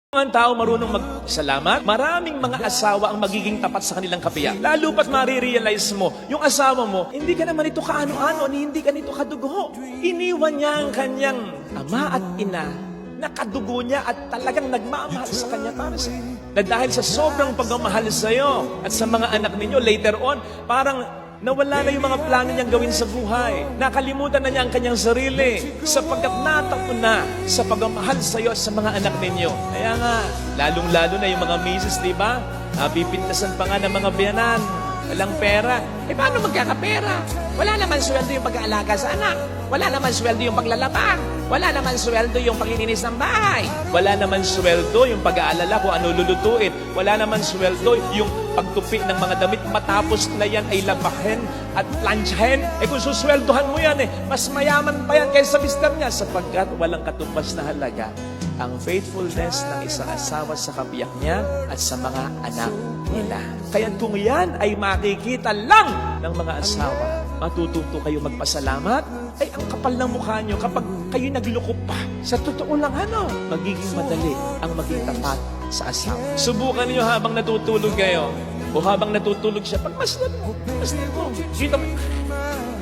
Ang tao marunong magsalamat, maraming mga asawa ang magiging tapat sa kanilang kapiyak. Lalo pat marirealize mo, yung asawa mo, hindi ka naman ito kaano-ano, hindi ka nito kadugo. Iniwan niya ang kanyang ama at ina, na kadugo niya at talagang nagmamahal sa kanya para sa na dahil sa sobrang pagmamahal sa iyo at sa mga anak ninyo, later on, parang nawala na yung mga plano niyang gawin sa buhay. Nakalimutan na niya ang kanyang sarili sapagkat nataon na sa pagmamahal sa iyo at sa mga anak ninyo. Kaya nga, lalong-lalo na yung mga misis, di ba? Pipintasan pa nga ng mga biyanan. Walang pera. Paano magkakapera? Wala naman sweldo yung pag-aalaga sa anak. Wala naman sweldo yung paglalabang. Wala naman sweldo yung paglilinis ng bahay. Wala naman sweldo yung pag-aalala kung ano lulutuin. Wala naman sweldo yung pagtupi ng mga damit matapos na yan ay labahin at planchahin. Kung susweldohan mo yan, mas mayaman pa yan kaysa mister niya sapagkat walang katumbas na halaga ang faithfulness ng isang asawa sa kabiyak niya at sa mga anak nila. Kaya kung yan ay makikita lang ng mga asawa, matututo kayo magpasalamat, ay ang kapal ng mukha nyo kapag kayo nagloko pa. Sa totoo lang magiging madali ang maging tapat sa asawa. Subukan niyo habang natutulog kayo o habang natutulog siya, pagmasdan mo. Kita mo,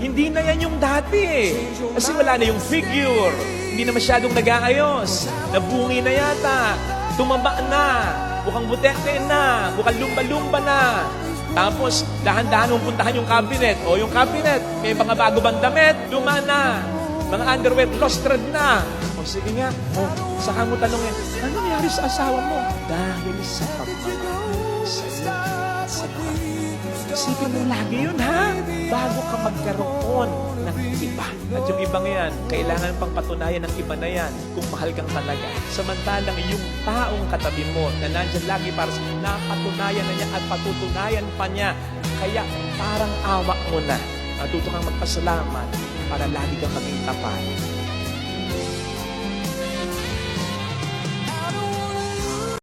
hindi na yan yung dati kasi wala na yung figure. Hindi na masyadong nag-aayos. Nabungi na yata. Tumaba na. Mukhang butete na. Mukhang lumba-lumba na. Tapos, dahan-dahan mong puntahan yung cabinet. O yung cabinet, may mga bago bang damit. Luma na. Mga underwear, lustrad na. O sige nga. O, saka mo tanongin, ano nangyari sa asawa mo? Dahil sa pagmamahal sa iyo at sa mga. Isipin mo lagi yun, ha? Bago ka magkaroon ng iba. At yung ibang yan, kailangan pang patunayan ng iba na yan kung mahal kang talaga. Samantalang yung taong katabi mo na nandyan lagi para sa napatunayan na niya at patutunayan pa niya. Kaya parang awa mo na. Matuto kang magpasalamat para lagi kang maging tapat